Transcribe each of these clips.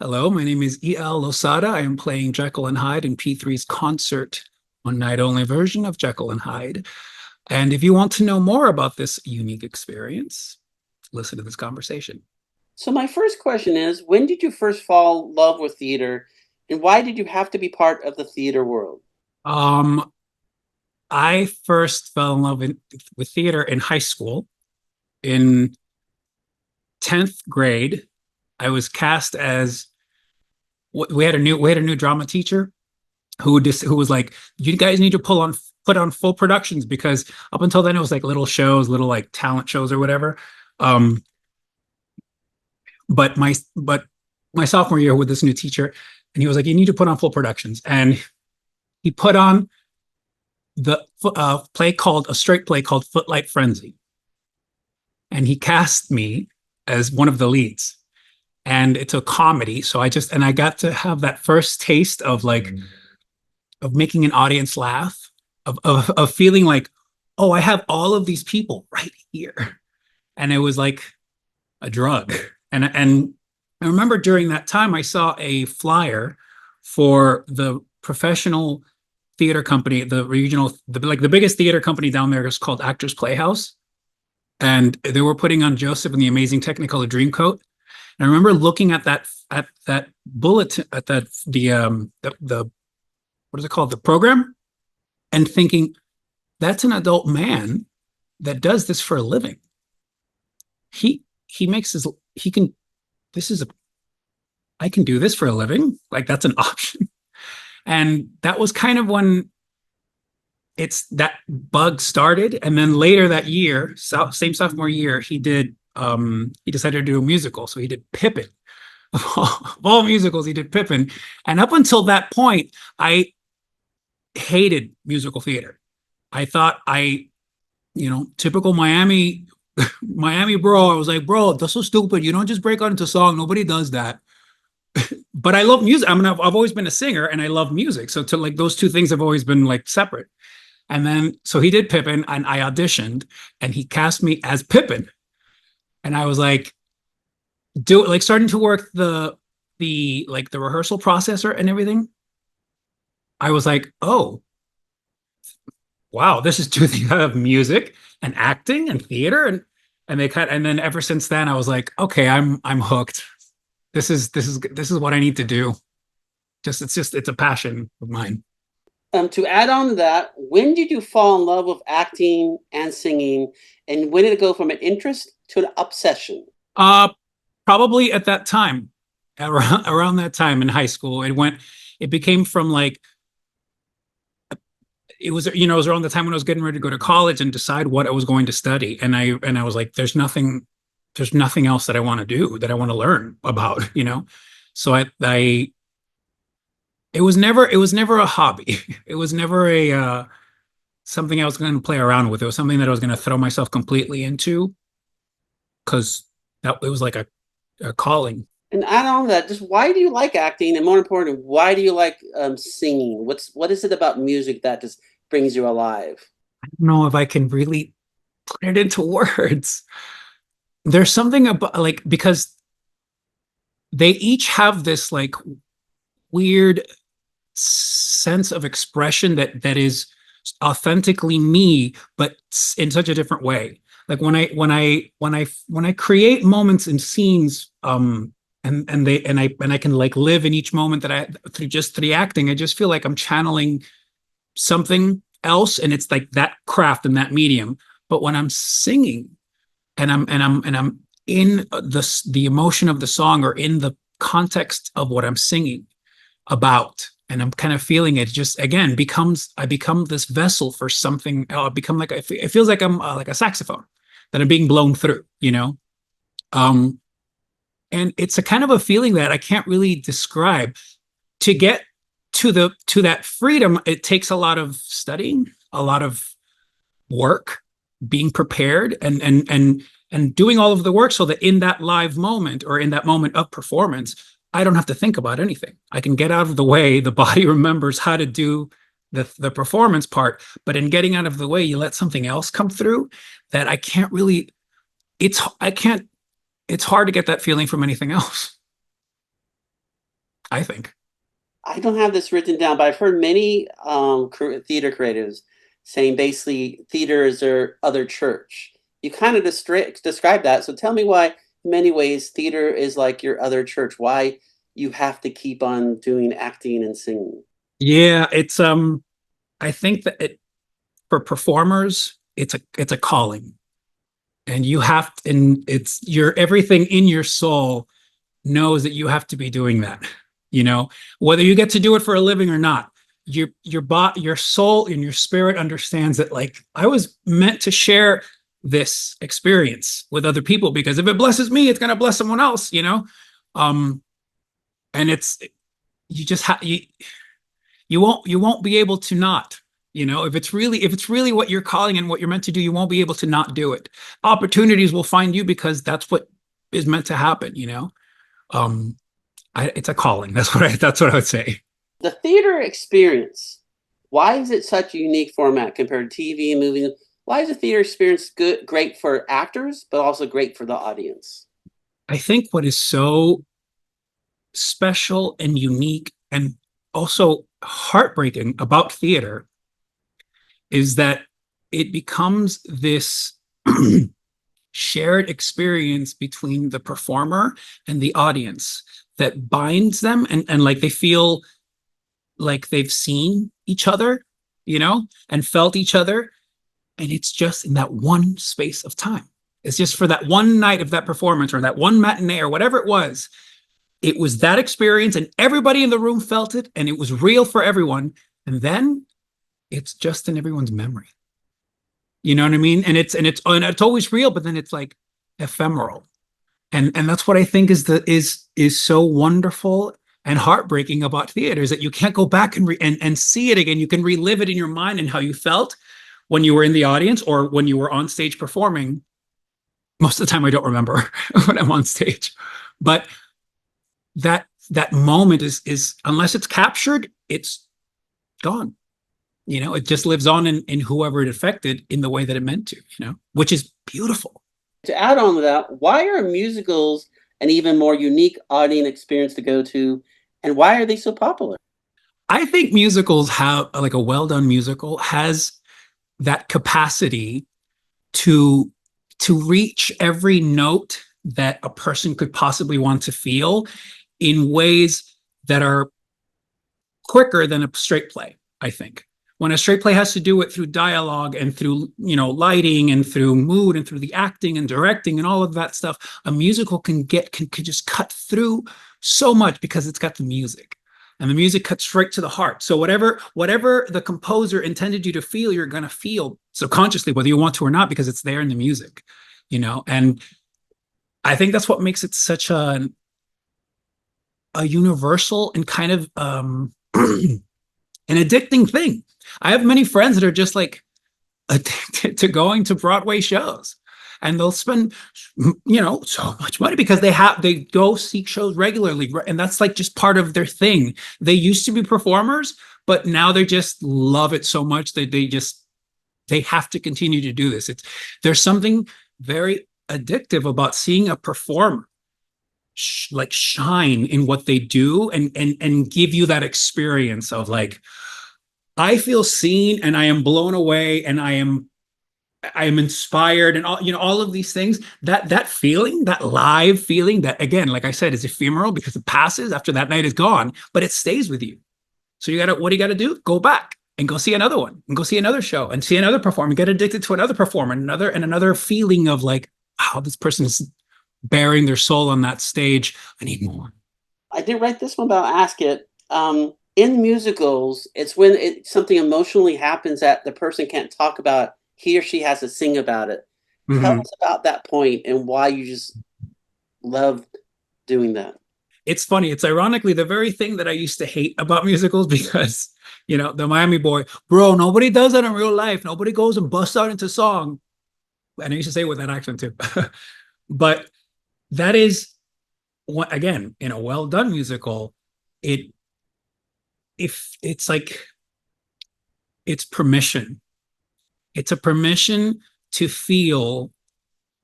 Hello, my name is E.L. Losada. I am playing Jekyll and Hyde in P3's concert one night only version of Jekyll and Hyde. And if you want to know more about this unique experience, listen to this conversation. So my first question is, when did you first fall in love with theater, and why did you have to be part of the theater world? Um, I first fell in love with theater in high school. In 10th grade, I was cast as we had a new drama teacher who was like, you guys need to put on full productions because up until then it was like little shows, little like talent shows or whatever. Um, but my sophomore year with this new teacher, and he was like, you need to put on full productions, and he put on the play called a straight play called Footlight Frenzy, and he cast me as one of the leads, and it's a comedy. So I got to have that first taste of like of making an audience laugh, of feeling like, oh, I have all of these people right here, and it was like a drug. And I remember during that time I saw a flyer for the professional theater company, like the biggest theater company down there is called Actors Playhouse, and they were putting on Joseph and the Amazing Technicolor Dreamcoat. And I remember looking at that bulletin at that the what is it called, the program, and thinking, that's an adult man that does this for a living. He makes his he can this is a I can do this for a living. Like, that's an option. And that was kind of when it's that bug started. And then later that year, same sophomore year, he decided to do a musical. So he did Pippin. Of all musicals, he did Pippin. And up until that point, I hated musical theater. I thought typical Miami bro. I was like, bro, that's so stupid. You don't just break out into song. Nobody does that. But I love music. I mean, I've always been a singer and I love music. So to like those two things have always been like separate. And then so he did Pippin and I auditioned and he cast me as Pippin. And I was like, starting to work the rehearsal processor and everything. I was like, oh, wow, this is two things. I have music and acting and theater and then ever since then I was like, okay, I'm hooked. This is what I need to do. It's a passion of mine. To add on to that, when did you fall in love with acting and singing, and when did it go from an interest to an obsession? Uh Probably at that time, around that time in high school, it became from like it was around the time when I was getting ready to go to college and decide what I was going to study. And I was like, there's nothing else that I want to do, that I want to learn about. So it was never a hobby. It was never a something I was going to play around with. It was something that I was going to throw myself completely into because that it was like a calling. And add on to that, just why do you like acting, and more important, why do you like singing? What is it about music that just brings you alive? I don't know if I can really put it into words. There's something about, like, because they each have this like weird sense of expression that is authentically me, but in such a different way. Like when I create moments and scenes, and I can like live in each moment that I through the acting. I just feel like I'm channeling something else, and it's like that craft and that medium. But when I'm singing and I'm in the emotion of the song or in the context of what I'm singing about, and I'm kind of feeling it, just again becomes I become this vessel for something. I become like it feels like I'm like a saxophone that I'm being blown through. Um, and it's a kind of a feeling that I can't really describe. To get to that freedom, it takes a lot of studying, a lot of work, being prepared, and doing all of the work so that in that live moment or in that moment of performance, I don't have to think about anything. I can get out of the way. The body remembers how to do the performance part, but in getting out of the way, you let something else come through that I can't really. I can't. It's hard to get that feeling from anything else. I think. I don't have this written down, but I've heard many theater creatives saying basically theater is their other church. You kind of describe that. So tell me why, in many ways, theater is like your other church. Why you have to keep on doing acting and singing. Yeah, it's I think that for performers, it's a calling. And you have and it's your everything in your soul knows that you have to be doing that, you know, whether you get to do it for a living or not. Your soul and your spirit understands that, like, I was meant to share this experience with other people, because if it blesses me, it's going to bless someone else, you know. um and it's you just have you won't be able to not, you know, if it's really what you're calling and what you're meant to do, you won't be able to not do it. Opportunities will find you because that's what is meant to happen, you know. um it's a calling. That's what I would say. The theater experience, why is it such a unique format compared to TV and movies? Why is the theater experience great for actors, but also great for the audience? I think what is so special and unique and also heartbreaking about theater is that it becomes this shared experience between the performer and the audience that binds them, and like they feel like they've seen each other, you know, and felt each other. And it's just in that one space of time. It's just for that one night of that performance or that one matinee or whatever it was. It was that experience, and everybody in the room felt it, and it was real for everyone. And then it's just in everyone's memory. You know what I mean? And it's always real, but then it's like ephemeral. And that's what I think is so wonderful and heartbreaking about theater, is that you can't go back and see it again. You can relive it in your mind and how you felt when you were in the audience or when you were on stage performing. Most of the time, I don't remember when I'm on stage, but that moment is unless it's captured, it's gone. You know, it just lives on in whoever it affected in the way that it meant to, you know, which is beautiful. To add on to that, why are musicals an even more unique audience experience to go to, and why are they so popular? I think musicals have, like, a well done musical has that capacity to reach every note that a person could possibly want to feel in ways that are quicker than a straight play. I think when a straight play has to do it through dialogue and through, you know, lighting and through mood and through the acting and directing and all of that stuff, a musical can just cut through so much because it's got the music, and the music cuts straight to the heart. So whatever the composer intended you to feel, you're going to feel subconsciously, whether you want to or not, because it's there in the music, you know. And I think that's what makes it such a universal and kind of an addicting thing. I have many friends that are just like addicted to going to Broadway shows, and they'll spend, you know, so much money because they go seek shows regularly, and that's like just part of their thing. They used to be performers, but now they just love it so much that they have to continue to do this. There's something very addictive about seeing a performer like shine in what they do, and give you that experience of like, I feel seen and I am blown away and I am inspired, and all, you know, all of these things. That feeling, that live feeling, that, again, like I said, is ephemeral because it passes after that night is gone, but it stays with you. So what do you got to do? Go back and go see another one, and go see another show, and see another performer, and get addicted to another performer, and another feeling of like, wow, this person is bearing their soul on that stage. I need more. I didn't write this one, but I'll ask it. In musicals, it's when something emotionally happens that the person can't talk about. He or she has to sing about it. Tell Mm-hmm. us about that point and why you just love doing that. It's funny. It's ironically the very thing that I used to hate about musicals, because, you know, the Miami boy, bro, nobody does that in real life. Nobody goes and busts out into song. And I used to say it with that accent too. But that is what, again, in a well done musical, it if it's like, it's permission. It's a permission to feel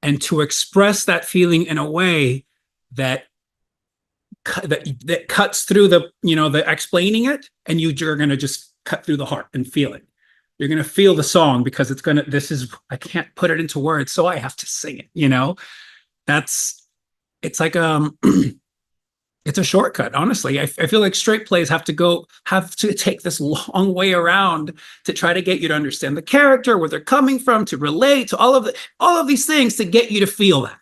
and to express that feeling in a way that that cuts through the, the explaining it, and you're going to just cut through the heart and feel it. You're going to feel the song because I can't put it into words, so I have to sing it. It's like, it's a shortcut, honestly. I feel like straight plays have to take this long way around to try to get you to understand the character, where they're coming from, to relate to all of these things to get you to feel that.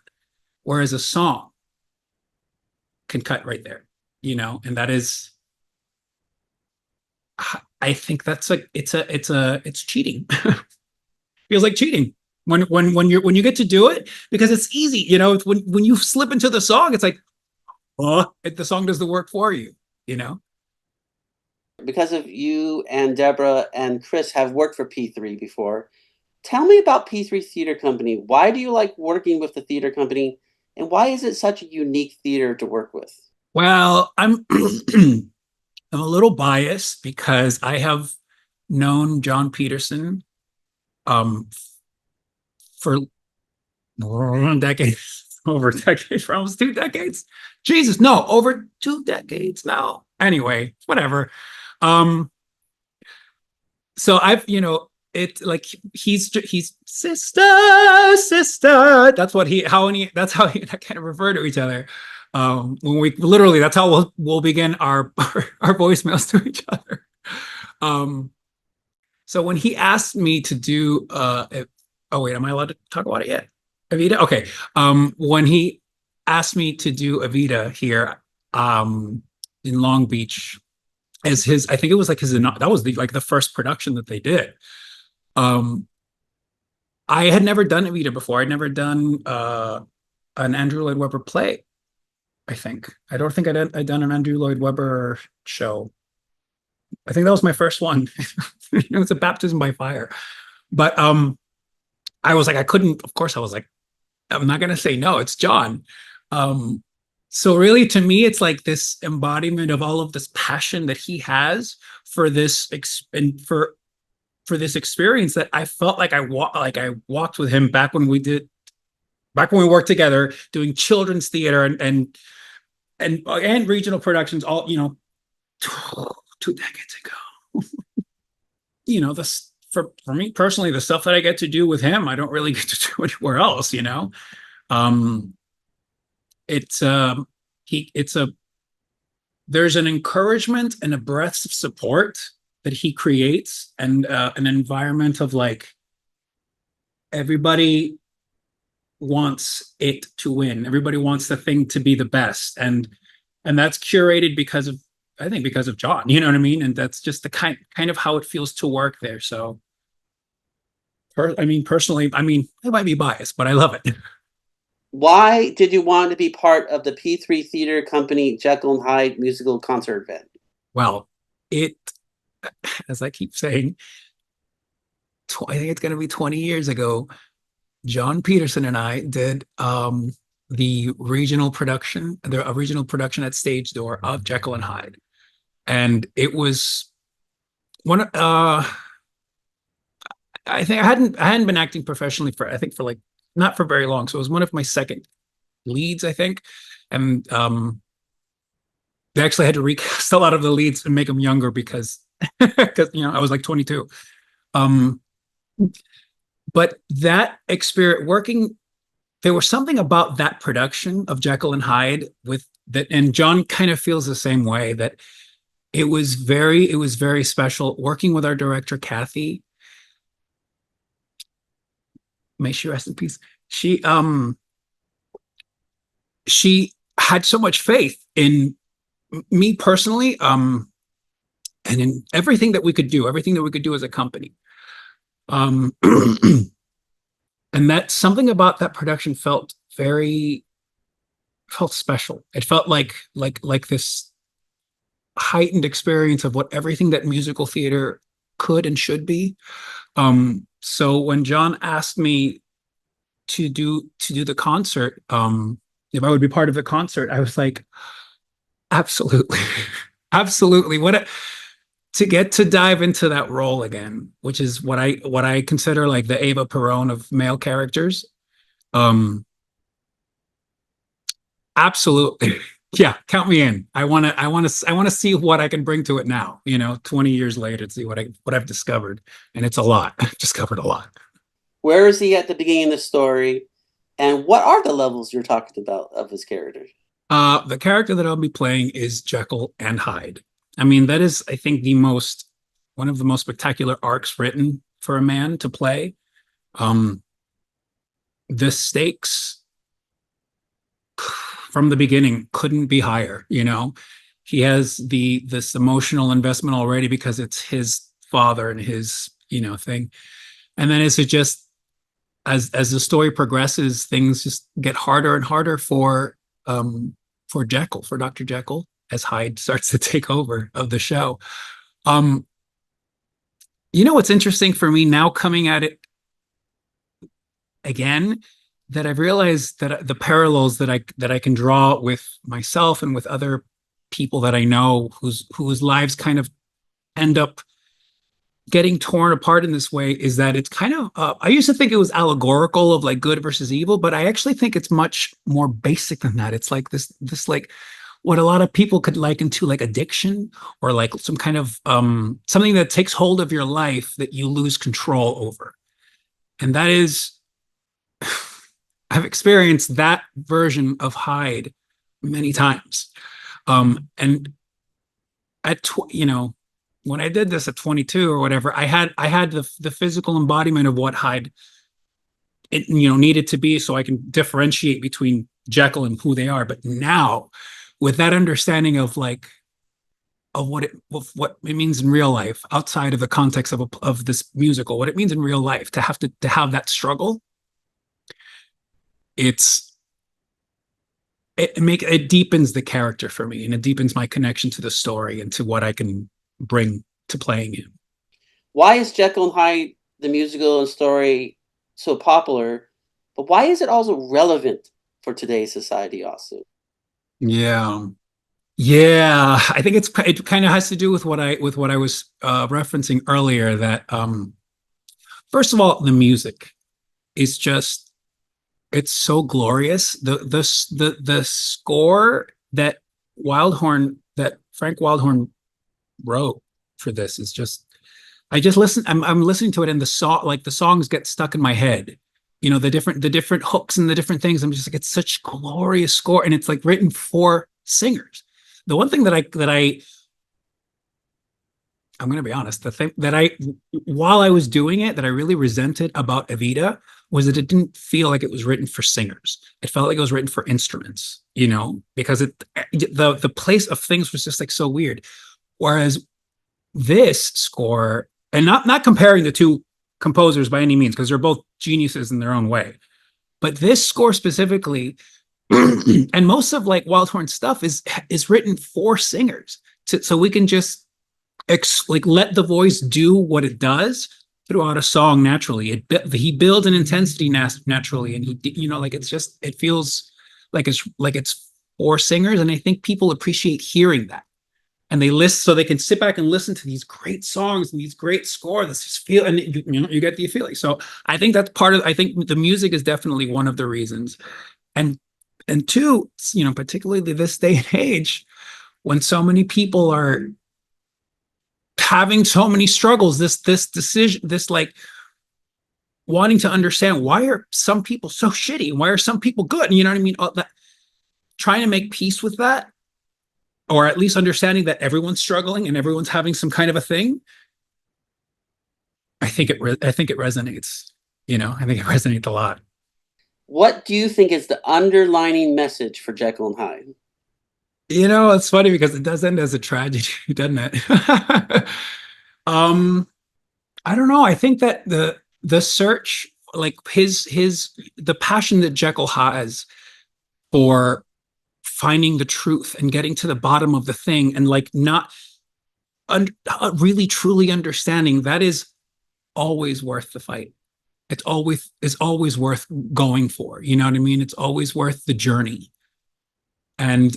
Whereas a song can cut right there, and that is, I think that's it's cheating. Feels like cheating when you get to do it, because it's easy, when you slip into the song, it's like, the song does the work for you, Because of you and Deborah and Chris have worked for P3 before, tell me about P3 Theater Company. Why do you like working with the theater company, and why is it such a unique theater to work with? Well, I'm I'm a little biased because I have known John Peterson for decades. Over decades, for almost 2 decades. Jesus, no, over 2 decades now. Anyway, whatever. So I've, it's like he's sister. That's how he kind of refer to each other. When we literally, that's how we'll begin our voicemails to each other. So when he asked me to do, oh wait, am I allowed to talk about it yet? Evita? Okay. When he asked me to do Evita here in Long Beach as I think it was like that was the first production that they did. I had never done Evita before. I'd never done an Andrew Lloyd Webber play, I think. I don't think I'd done an Andrew Lloyd Webber show. I think that was my first one. It's a baptism by fire. But I was like, of course I was like, I'm not going to say no, it's John. So really, to me, it's like this embodiment of all of this passion that he has for this and for this experience that I felt like I walked with him back when we worked together doing children's theater and regional productions, all 2 decades ago. This for me personally, the stuff that I get to do with him, I don't really get to do anywhere else. There's an encouragement and a breadth of support that he creates, and an environment of like everybody wants it to win. Everybody wants the thing to be the best, and that's curated because of John. You know what I mean? And that's just the kind of how it feels to work there. So, personally, I might be biased, but I love it. Why did you want to be part of the P3 Theater Company Jekyll and Hyde musical concert event? Well, as I keep saying, I think it's going to be 20 years ago, John Peterson and I did the regional production at Stage Door of Jekyll and Hyde. And it was one I think I hadn't been acting professionally for like not for very long. So it was one of my second leads, I think. And they actually had to recast a lot of the leads and make them younger because I was like 22. But that experience working, there was something about that production of Jekyll and Hyde with that, and John kind of feels the same way, that it was very special working with our director, Kathy. May she rest in peace. She had so much faith in me personally, and in everything that we could do as a company. And that something about that production felt special. It felt like this heightened experience of what everything that musical theater could and should be. So when John asked me to do the concert, if I would be part of the concert, I was like, absolutely, absolutely. To get to dive into that role again, which is what I consider like the Eva Peron of male characters. Absolutely. Yeah, count me in. I want to see what I can bring to it now, 20 years later, to see what I've discovered. And it's a lot. I've discovered a lot. Where is he at the beginning of the story? And what are the levels you're talking about of his character? The character that I'll be playing is Jekyll and Hyde. I mean, that is, I think, one of the most spectacular arcs written for a man to play. Um, the stakes from the beginning couldn't be higher. He has this emotional investment already because it's his father and his, thing. And then as the story progresses, things just get harder and harder for Jekyll, for Dr. Jekyll, as Hyde starts to take over of the show. What's interesting for me now, coming at it again, that I've realized that the parallels that I can draw with myself and with other people that I know whose lives kind of end up getting torn apart in this way, is that it's kind of I used to think it was allegorical of like good versus evil, but I actually think it's much more basic than that. It's like this like what a lot of people could liken to like addiction, or like some kind of something that takes hold of your life that you lose control over. And that is I've experienced that version of Hyde many times. And when I did this at 22 or whatever, I had the physical embodiment of what Hyde needed to be, so I can differentiate between Jekyll and who they are. But now, with that understanding of what it means in real life, outside of the context of this musical, what it means in real life to have that struggle, it deepens the character for me, and it deepens my connection to the story and to what I can bring to playing him. Why is Jekyll and Hyde, the musical and story, so popular? But why is it also relevant for today's society also? Yeah. I think it kind of has to do with what I was referencing earlier. That first of all, the music is just, it's so glorious. The score that Frank Wildhorn wrote for this is just, I'm listening to it, and the songs get stuck in my head. The different hooks and the different things. I'm just like, it's such glorious score, and it's like written for singers. The one thing I'm going to be honest, the thing that while I was doing it, that I really resented about Evita was that it didn't feel like it was written for singers. It felt like it was written for instruments, because the place of things was just like so weird. Whereas this score, and not comparing the two composers by any means, because they're both geniuses in their own way, but this score specifically, and most of like Wildhorn's stuff is written for singers, so we can just let the voice do what it does throughout a song naturally. He builds an intensity naturally, and it feels like it's for singers, and I think people appreciate hearing that. And they listen, so they can sit back and listen to these great songs and these great scores. That's just feel, and you get the feeling. So I think that's part of. I think the music is definitely one of the reasons, and two, particularly this day and age, when so many people are having so many struggles, this decision, this like wanting to understand, why are some people so shitty? Why are some people good? You know what I mean? All that, trying to make peace with that, or at least understanding that everyone's struggling and everyone's having some kind of a thing. I think it resonates. I think it resonates a lot. What do you think is the underlining message for Jekyll and Hyde? It's funny because it does end as a tragedy, doesn't it? I don't know. I think that the search, like the passion that Jekyll has for finding the truth and getting to the bottom of the thing, and like not really truly understanding, that is always worth the fight. It's always worth going for. You know what I mean? It's always worth the journey. And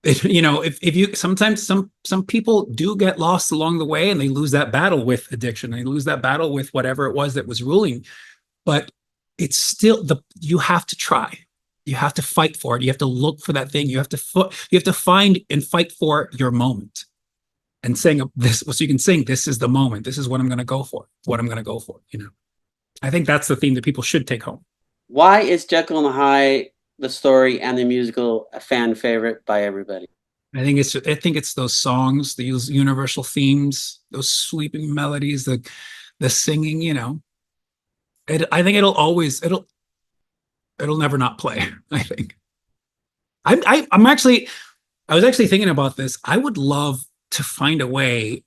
if you sometimes some people do get lost along the way, and they lose that battle with addiction, they lose that battle with whatever it was that was ruling, but it's still you have to try. You have to fight for it. You have to look for that thing. You have to find and fight for your moment. And saying this, so you can sing, this is the moment. This is what I'm going to go for. What I'm going to go for. I think that's the theme that people should take home. Why is Jekyll and Hyde, the story and the musical, a fan favorite by everybody? I think it's those songs, these universal themes, those sweeping melodies, the singing. I think it'll never not play. I think. I was actually thinking about this. I would love to find a way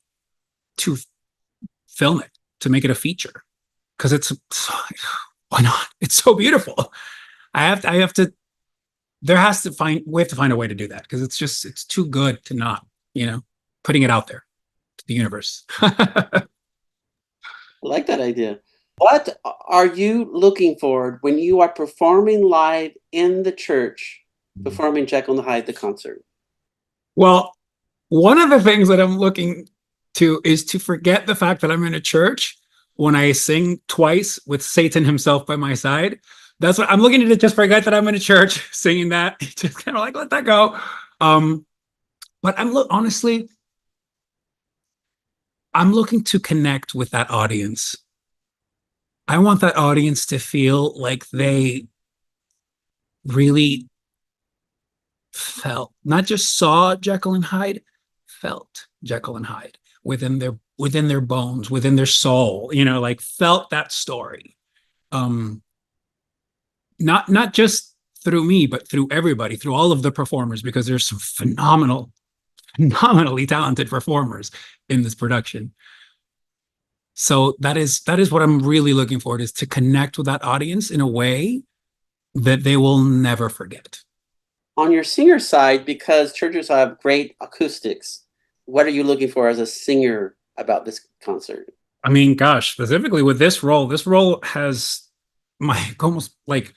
to film it, to make it a feature, because why not? It's so beautiful. We have to find a way to do that, because it's too good to not, putting it out there to the universe. I like that idea. What are you looking for when you are performing live in the church, performing Jekyll and Hyde the concert? Well, one of the things that I'm looking to is to forget the fact that I'm in a church when I sing twice with Satan himself by my side. That's what I'm looking to just forget that I'm in a church singing that. Just kind of like let that go. But honestly, I'm looking to connect with that audience. I want that audience to feel like they really felt, not just saw Jekyll and Hyde, felt Jekyll and Hyde within their bones, within their soul, like felt that story. Not just through me, but through everybody, through all of the performers, because there's some phenomenally talented performers in this production. So that is what I'm really looking for, is to connect with that audience in a way that they will never forget. On your singer side, because churches have great acoustics, what are you looking for as a singer about this concert? I mean, gosh, specifically with this role has almost like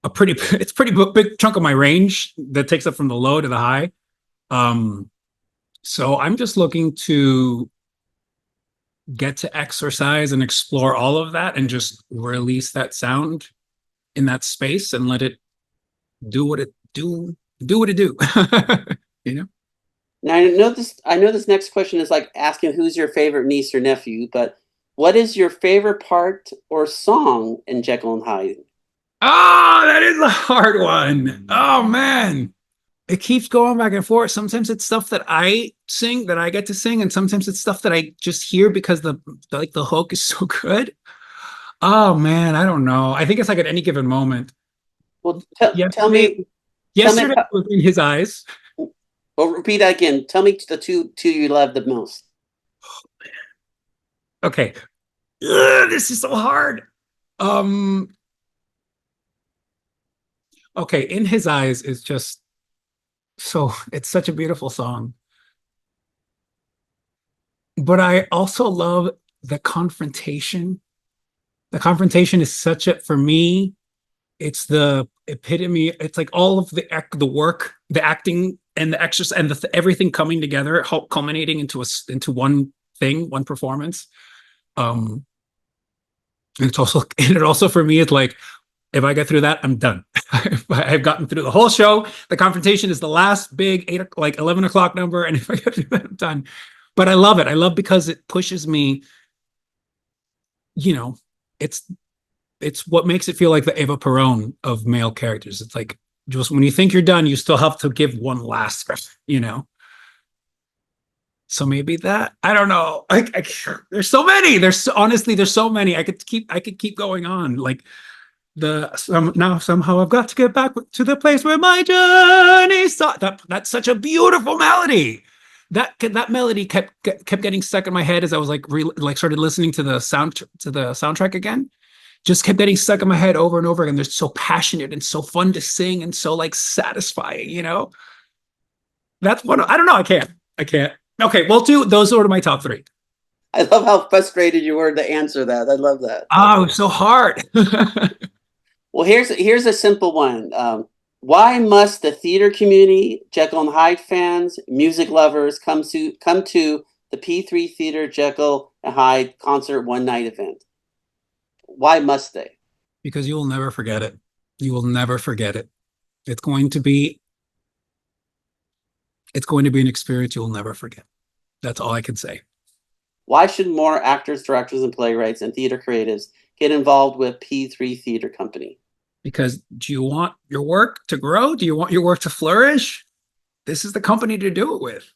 it's pretty big chunk of my range that takes up from the low to the high. So I'm just looking to get to exercise and explore all of that and just release that sound in that space and let it do what it do. Now I know this next question is like asking who's your favorite niece or nephew, but what is your favorite part or song in Jekyll and Hyde? Oh, that is a hard one. Oh man. It keeps going back and forth. Sometimes it's stuff that I sing, that I get to sing, and sometimes it's stuff that I just hear because the hook is so good. Oh man, I don't know. I think it's like at any given moment. Well, tell me. Yesterday was In His Eyes. Well, repeat that again. Tell me the two you love the most. Oh, man. Okay. This is so hard. Okay, In His Eyes is just it's such a beautiful song. But I also love the confrontation. The confrontation is for me, it's the epitome. It's like all of the work, the acting, and the exercise, and everything coming together, culminating into one thing, one performance. And it also for me, it's like, if I get through that, I'm done. I've gotten through the whole show. The confrontation is the last big 11 o'clock number, and if I get through that, I'm done. But I love it. I love because it pushes me. It's what makes it feel like the Eva Peron of male characters. It's like, just when you think you're done, you still have to give one last, So maybe that, I don't know. There's so many. Honestly, there's so many. I could keep going on. Like now somehow I've got to get back to the place where my journey started. That's such a beautiful melody. That melody kept getting stuck in my head as I was started listening to the soundtrack again. Just kept getting stuck in my head over and over again. They're so passionate and so fun to sing and so satisfying, That's one. I don't know. I can't. Okay, well, those are my top three. I love how frustrated you were to answer that. I love that. Oh, it's so hard. Well, here's a simple one. Why must the theater community, Jekyll and Hyde fans, music lovers come to the P3 Theater Jekyll and Hyde concert one night event? Why must they? Because you will never forget it. You will never forget it. It's going to be an experience you'll never forget. That's all I can say. Why should more actors, directors, and playwrights and theater creatives get involved with P3 Theater Company? Because do you want your work to grow? Do you want your work to flourish? This is the company to do it with.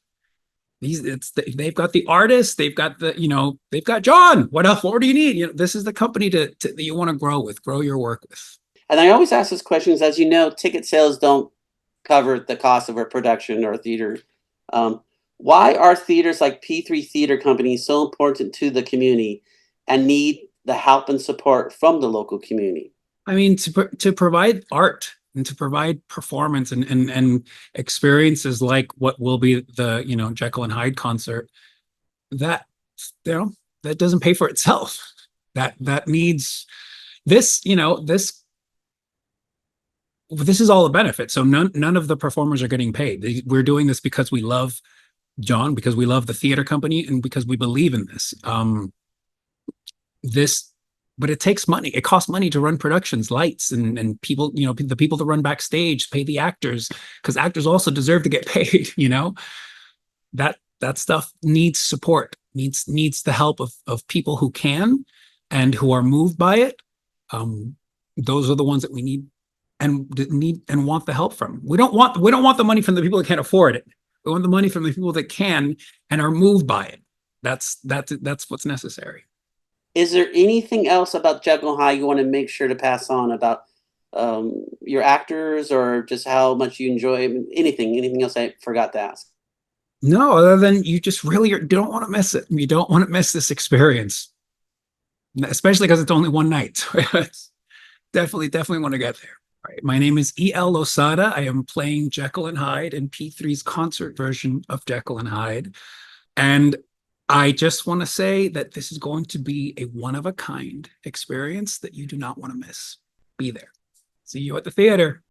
They've got the artists, they've got they've got John. What else? What do you need? This is the company that you want to grow your work with. And I always ask this question, as you know, ticket sales don't cover the cost of a production or a theater. Why are theaters like P3 Theater Company so important to the community and need the help and support from the local community? I mean, to provide art and to provide performance and experiences like what will be the Jekyll and Hyde concert, that that doesn't pay for itself. That needs this this is all a benefit. So none of the performers are getting paid. We're doing this because we love John, because we love the theater company, and because we believe in this. But it takes money. It costs money to run productions, lights, and people, the people that run backstage, pay the actors, because actors also deserve to get paid. That stuff needs support, needs the help of people who can and who are moved by it. Those are the ones that we need and want the help from. We don't want the money from the people that can't afford it. We want the money from the people that can and are moved by it. That's what's necessary. Is there anything else about Jekyll Hyde you want to make sure to pass on about your actors, or just how much you enjoy anything else I forgot to ask? No, other than you just really don't want to miss it. You don't want to miss this experience, especially because it's only one night. So definitely want to get there. All right. My name is E.L. Losada. I am playing Jekyll and Hyde in P3's concert version of Jekyll and Hyde. And I just want to say that this is going to be a one-of-a-kind experience that you do not want to miss. Be there. See you at the theater.